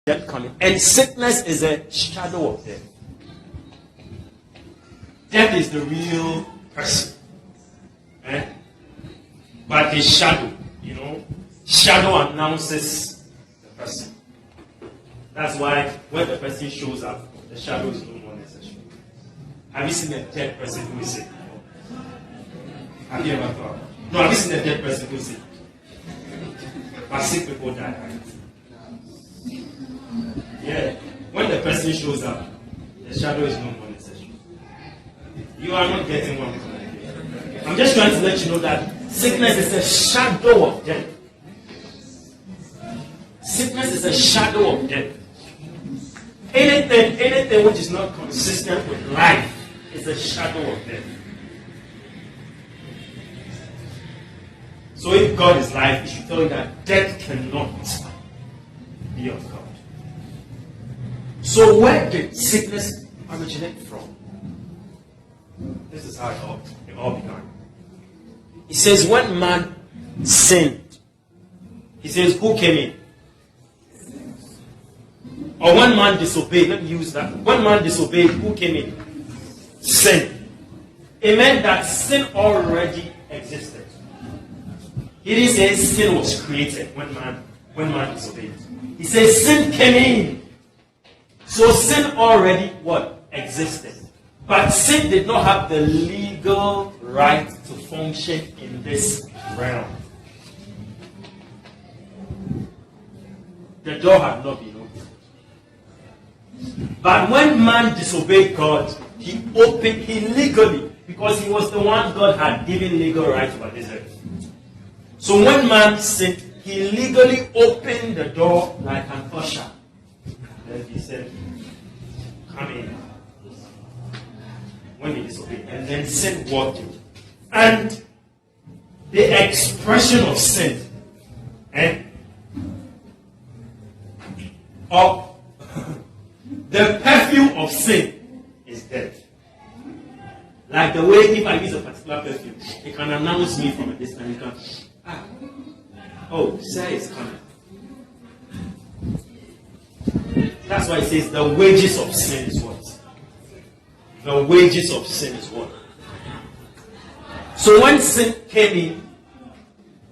death coming. And sickness is a shadow of death. Death is the real person. But his shadow, shadow announces the person. That's why when the person shows up, the shadow is no more necessary. Have you seen a dead person who is sick? Have you ever thought? No, have you seen a dead person who is sick? But sick people die, right? Yeah. When the person shows up, the shadow is no more necessary. You are not getting one. I'm just trying to let you know that sickness is a shadow of death. Sickness is a shadow of death. Anything which is not consistent with life is a shadow of death. So if God is life, it should tell you that death cannot be of God. So where did sickness originate from? This is how it all began. He says when man sinned, he says who came in? Or when man disobeyed, let me use that. When man disobeyed, who came in? Sin. It meant that sin already existed. He didn't say sin was created when man disobeyed. He says sin came in. So sin already what? Existed. But sin did not have the legal right to function in this realm. The door had not been opened. But when man disobeyed God, he legally, because he was the one God had given legal right over this earth. So when man sinned, he legally opened the door like an usher. And he said, come in. When he disobeyed. And then sin walked in. And the expression of sin, or the perfume of sin is death. Like the way if I use a particular perfume, it can announce me from a distance. It can, sir is coming. That's why it says the wages of sin is what? The wages of sin is what? So when sin came in,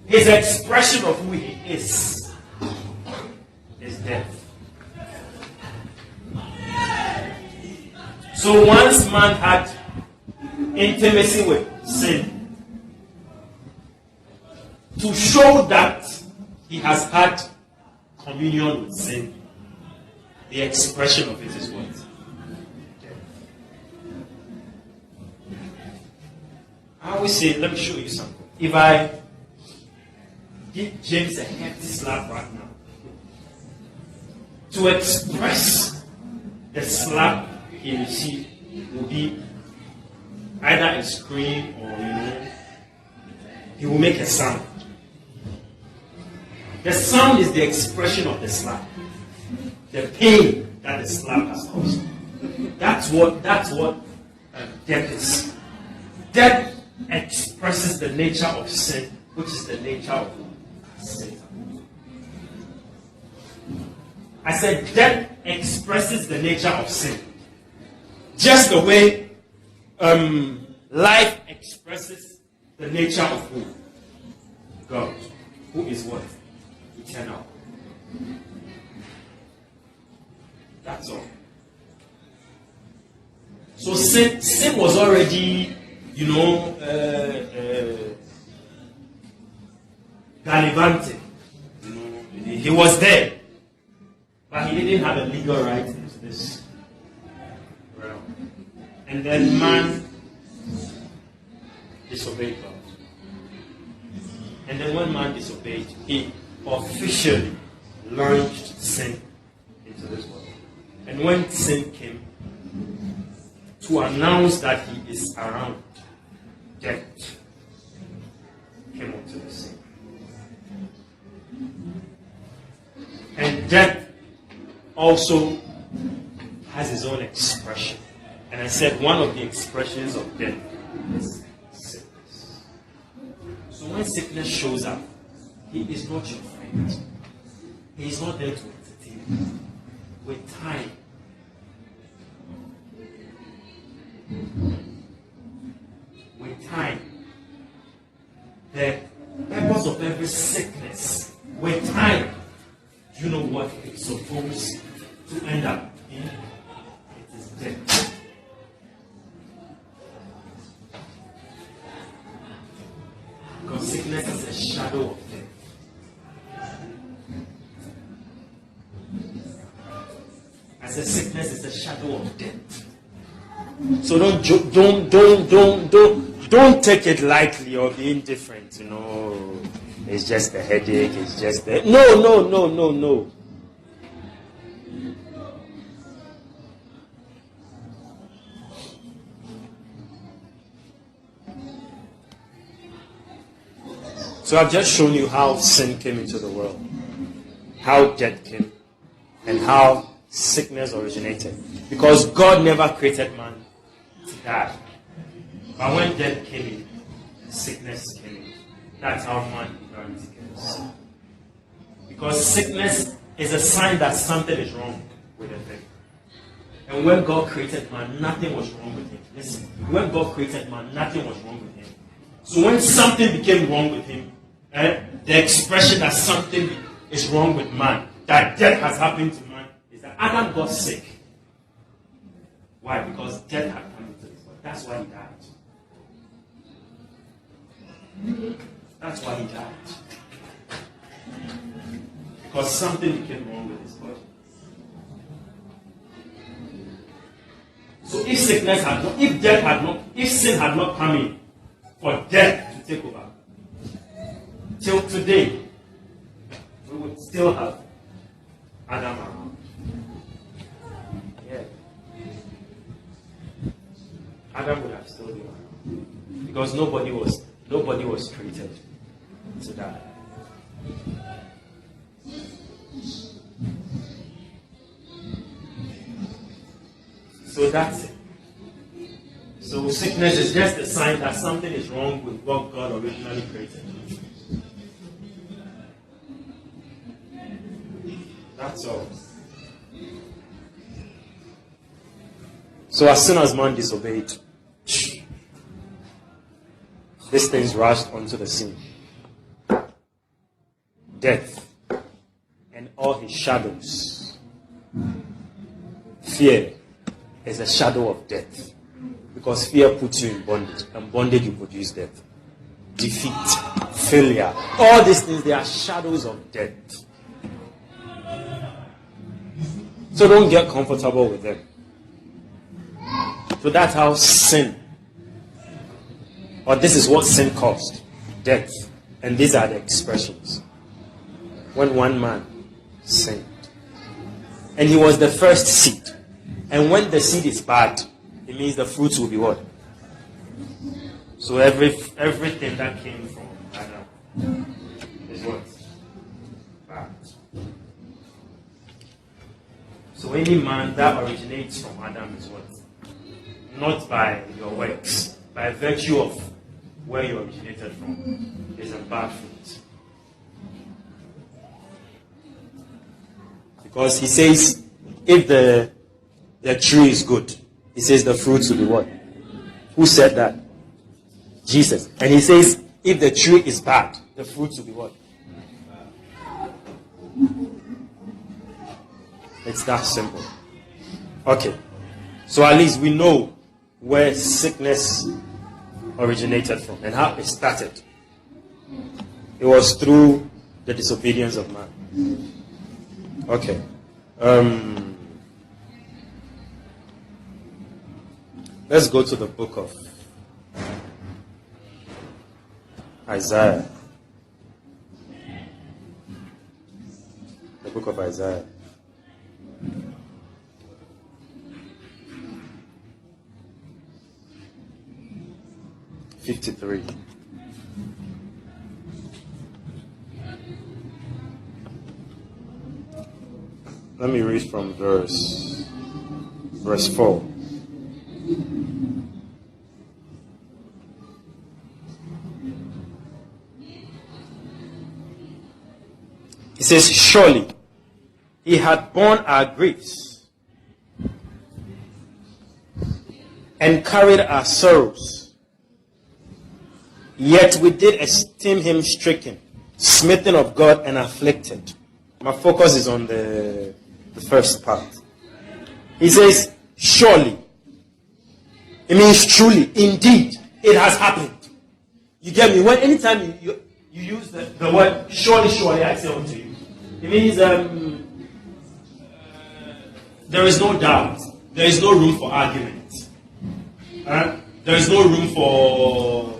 his expression of who he is death. So once man had intimacy with sin, to show that he has had communion with sin, the expression of it is what? I always say, let me show you something. If I give James a hefty slap right now, to express the slap he received will be either a scream or, he will make a sound. The sound is the expression of the slap. The pain that the slap has caused. That's what death is. Death expresses the nature of sin, which is the nature of sin. I said death expresses the nature of sin. Just the way life expresses the nature of who? God. Who is what? Eternal. That's all. So sin was already, gallivanting. He was there. But he didn't have a legal right into this realm. And then man disobeyed God. And then when man disobeyed, he officially launched sin into this world. And when sin came, to announce that he is around, death came onto the scene. And death also has its own expression. And I said one of the expressions of death is sickness. So when sickness shows up, he is not your friend. He is not there to entertain you. of every sickness, with time, do you know what it's supposed to end up in? It is death. Because sickness is a shadow of death. As a sickness is a shadow of death. So don't take it lightly or be indifferent. It's just a headache. It's just a no. So I've just shown you how sin came into the world, how death came, and how sickness originated. Because God never created man to die. But when death came in, sickness came in. That's how man began to get sick. Because sickness is a sign that something is wrong with a thing. And when God created man, nothing was wrong with him. Listen, when God created man, nothing was wrong with him. So when something became wrong with him, the expression that something is wrong with man, that death has happened to man, is that Adam got sick. Why? Because death had come into his body. That's why he died. That's why he died. Because something became wrong with his body. So if sickness had not, if death had not, if sin had not come in for death to take over, till today, we would still have Adam around. Yeah. Adam would have still been around. Because nobody was created to die. So that's it. So sickness is just a sign that something is wrong with what God originally created. That's all. So as soon as man disobeyed, these things rushed onto the scene. Death and all his shadows. Fear is a shadow of death. Because fear puts you in bondage, and bondage will produce death. Defeat, failure, all these things, they are shadows of death. So don't get comfortable with them. So that's how sin, or this is what sin caused, death. And these are the expressions. When one man sinned, and he was the first seed. And when the seed is bad, it means the fruits will be what? So everything that came from Adam is what? Bad. So any man that originates from Adam is what? Not by your works, by virtue of where you originated from, is a bad fruit. Because he says, if the tree is good, he says the fruits will be what? Who said that? Jesus. And he says, if the tree is bad, the fruits will be what? It's that simple. Okay. So at least we know where sickness originated from and how it started. It was through the disobedience of man. Okay. Let's go to the book of Isaiah. The book of Isaiah. '53. Let me read from verse 4. He says, surely he had borne our griefs and carried our sorrows. Yet we did esteem him stricken, smitten of God and afflicted. My focus is on the first part. He says, surely. It means truly, indeed, it has happened. You get me? When anytime you use the word surely, surely, I say unto you. It means there is no doubt. There is no room for argument. There is no room for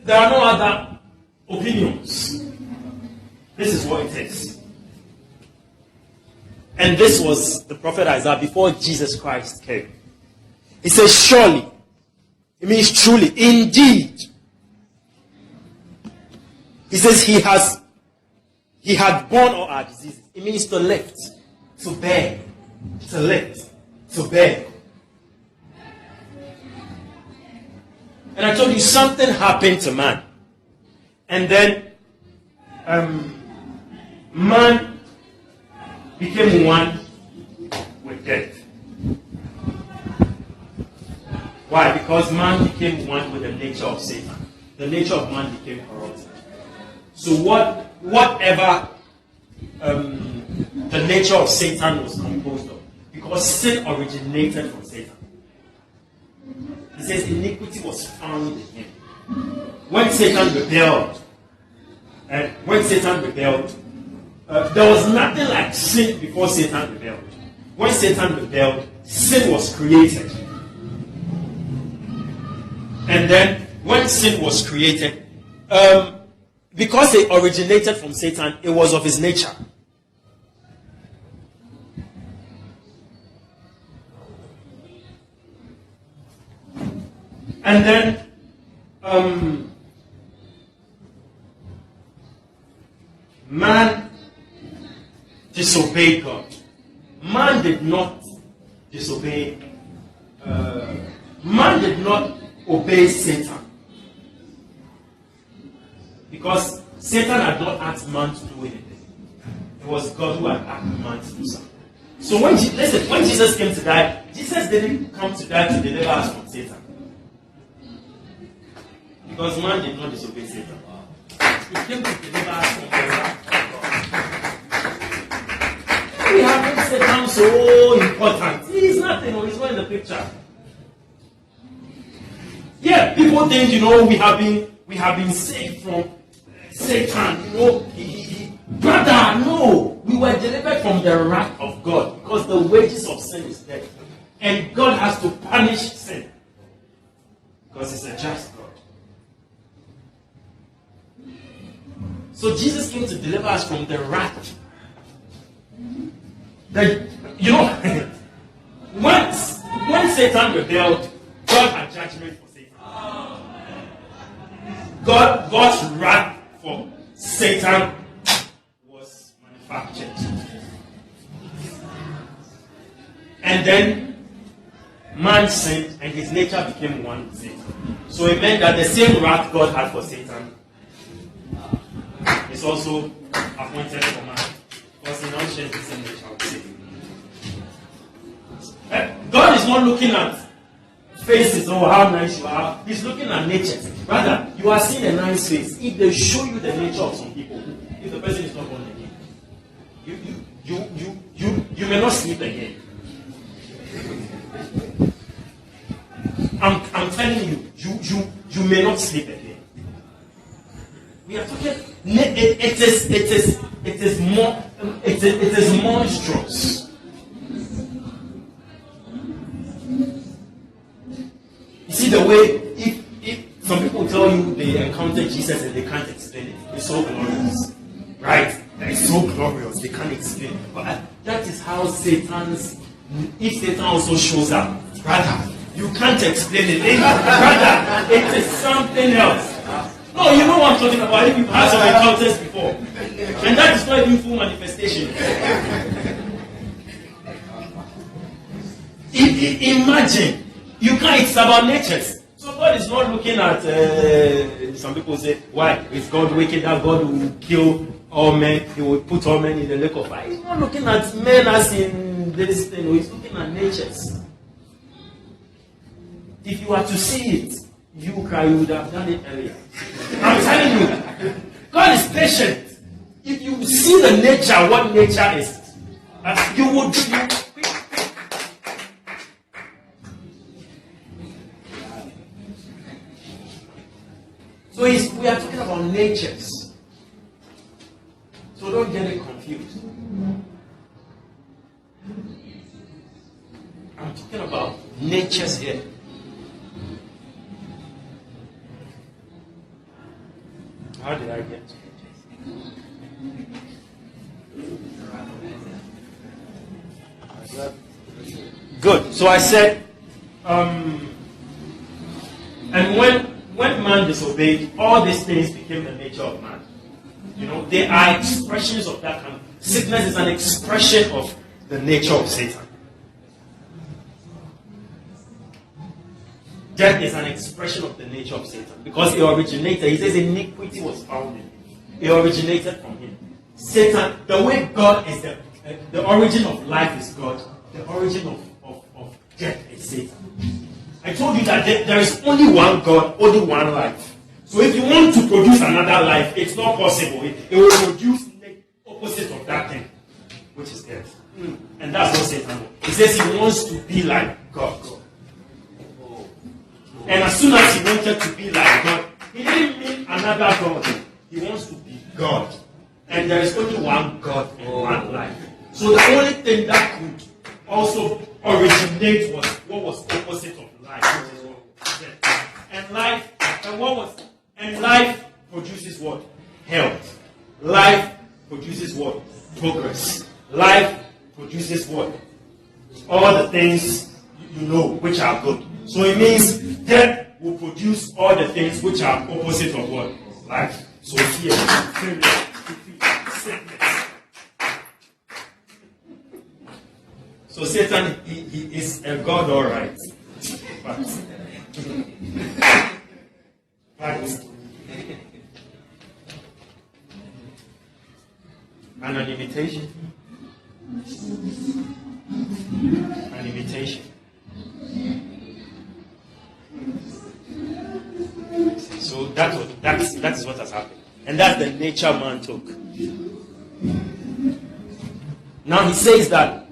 there are no other opinions. This is what it is. And this was the prophet Isaiah before Jesus Christ came. He says, surely. It means truly, indeed. He says he had borne all our diseases. It means to lift, to bear, to lift, to bear. And I told you something happened to man. And then man became one with death. Why? Because man became one with the nature of Satan. The nature of man became corrupted. So whatever the nature of Satan was composed of, because sin originated from Satan. He says iniquity was found in him. When Satan rebelled, there was nothing like sin before Satan rebelled. When Satan rebelled, sin was created. And then, when sin was created, because it originated from Satan, it was of his nature. And then, man disobeyed God. Man did not disobey. Man did not obey Satan. Because Satan had not asked man to do anything. It was God who had asked man to do something. So when Jesus came to die, Jesus didn't come to die to deliver us from Satan. Because man did not disobey Satan. He came to deliver us from the wrath of God. We have made Satan so important. He's nothing, he's not in the picture. Yeah, people think, we have been saved from Satan, Brother, no. We were delivered from the wrath of God because the wages of sin is death. And God has to punish sin because He's a just God. So Jesus came to deliver us from the wrath. When Satan rebelled, God had judgment for Satan. God's wrath for Satan was manufactured. And then man sinned and his nature became one with Satan. So it meant that the same wrath God had for Satan is also appointed for man. Because he now shares the same nature with Satan. God is not looking at faces or how nice you are. He's looking at nature. Rather, you are seeing a nice face. If they show you the nature of some people, if the person is not born again, you may not sleep again. I'm telling you, you may not sleep again. We are talking. It is monstrous. You see the way, if some people tell you they encountered Jesus and they can't explain it, it's so glorious, right? It's so glorious, they can't explain it. But that is how if Satan also shows up, brother, you can't explain it. Brother, it is something else. No, you know what I'm talking about. If you've had some encounters before. And that is not even full manifestation. Imagine. You can't, it's about natures. So God God is not looking at, some people say, why? Is God wicked that God will kill all men? He will put all men in the lake of fire. He's not looking at men as in this thing. He's looking at natures. If you were to see it, you cry, you would have done it earlier. I'm telling you, God is patient. If you see the nature, what nature is, you would. So we are talking about natures. So don't get it confused. I'm talking about natures here. How did I get to natures? Good. So I said, and when man disobeyed, all these things became the nature of man. You know, they are expressions of that kind. Sickness is an expression of the nature of Satan. Death is an expression of the nature of Satan. Because it originated, he says iniquity was found in him. It originated from him. Satan, the way God is the origin of life is God. The origin of death is Satan. I told you that there is only one God, only one life. So if you want to produce another life, it's not possible. It will produce the opposite of that thing, which is death. And that's what Satan wants. He says he wants to be like God. And as soon as he wanted to be like God, he didn't mean another God. He wants to be God. And there is only one God and one life. So the only thing that could also originate was what was opposite of life, which is what was death. And life produces what? Health. Life produces what? Progress. Life produces what? All the things you know which are good. So it means death will produce all the things which are opposite of what? Life. So here, failure, sickness. So Satan, he is a god, all right. But and an imitation. An imitation. So that is what has happened. And that's the nature man took. Now he says that,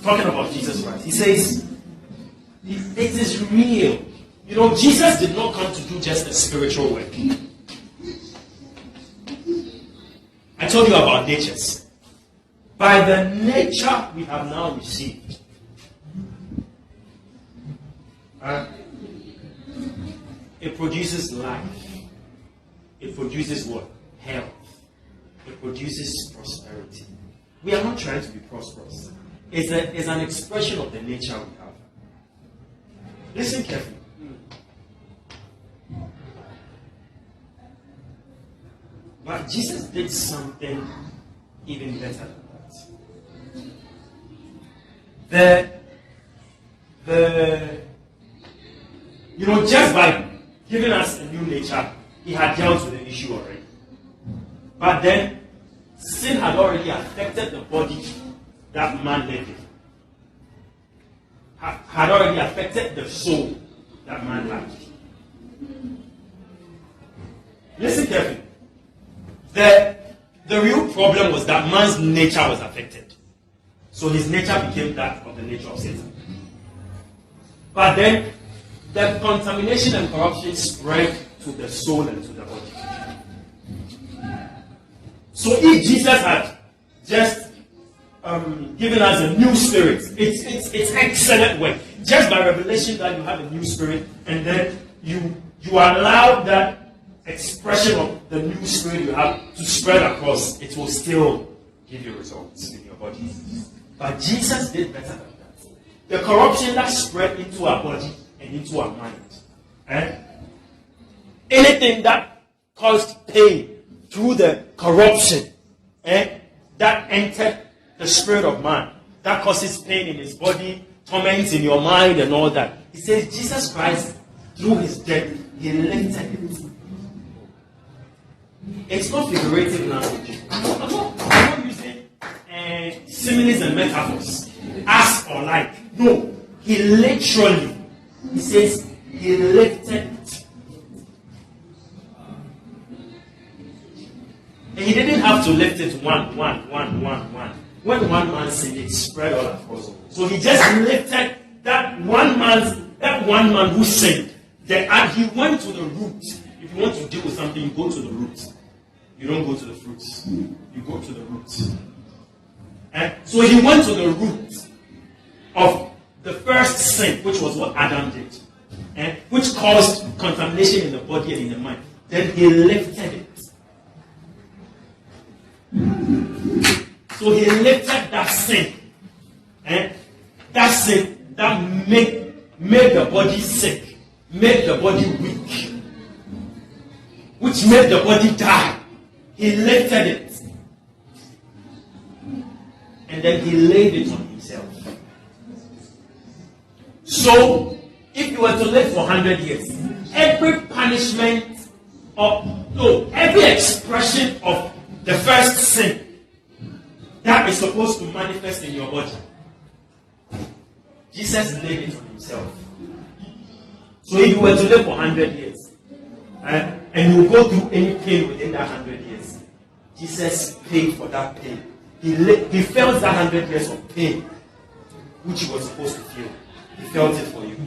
talking about Jesus Christ, he says, it is real. You know, Jesus did not come to do just a spiritual work. I told you about natures. By the nature we have now received, it produces life. It produces what? Health. It produces prosperity. We are not trying to be prosperous. It's an expression of the nature we have. Listen carefully. But Jesus did something even better than that. Just by giving us a new nature, he had dealt with the issue already. But then, sin had already affected the body that man lived in. Had already affected the soul that man had. Listen carefully. The real problem was that man's nature was affected. So his nature became that of the nature of Satan. But then, the contamination and corruption spread to the soul and to the body. So if Jesus had just given us a new spirit, it's excellent work. Just by revelation that you have a new spirit, and then you allow that expression of the new spirit you have to spread across, it will still give you results in your body. But Jesus did better than that. The corruption that spread into our body and into our mind. Anything that caused pain through the corruption that entered the spirit of man, that causes pain in his body, torment in your mind and all that. He says Jesus Christ, through his death, he lifted it. It's not figurative language. I'm not using similes and metaphors. As or like. No. He literally, he says, he lifted it. And he didn't have to lift it one. When one man sinned, it spread all across. So he just lifted that one man who sinned. And he went to the root. If you want to deal with something, you go to the root. You don't go to the fruits. You go to the roots. And so he went to the root of the first sin, which was what Adam did, and which caused contamination in the body and in the mind. Then he lifted it. So he lifted that sin. And that sin that made the body sick, made the body weak, which made the body die. He lifted it. And then he laid it on himself. So, if you were to live for 100 years, every punishment, every expression of the first sin that is supposed to manifest in your body, Jesus laid it on himself. So if you were to live for 100 years, and you go through any pain within that 100 years, Jesus paid for that pain. He felt that 100 years of pain, which he was supposed to feel. He felt it for you.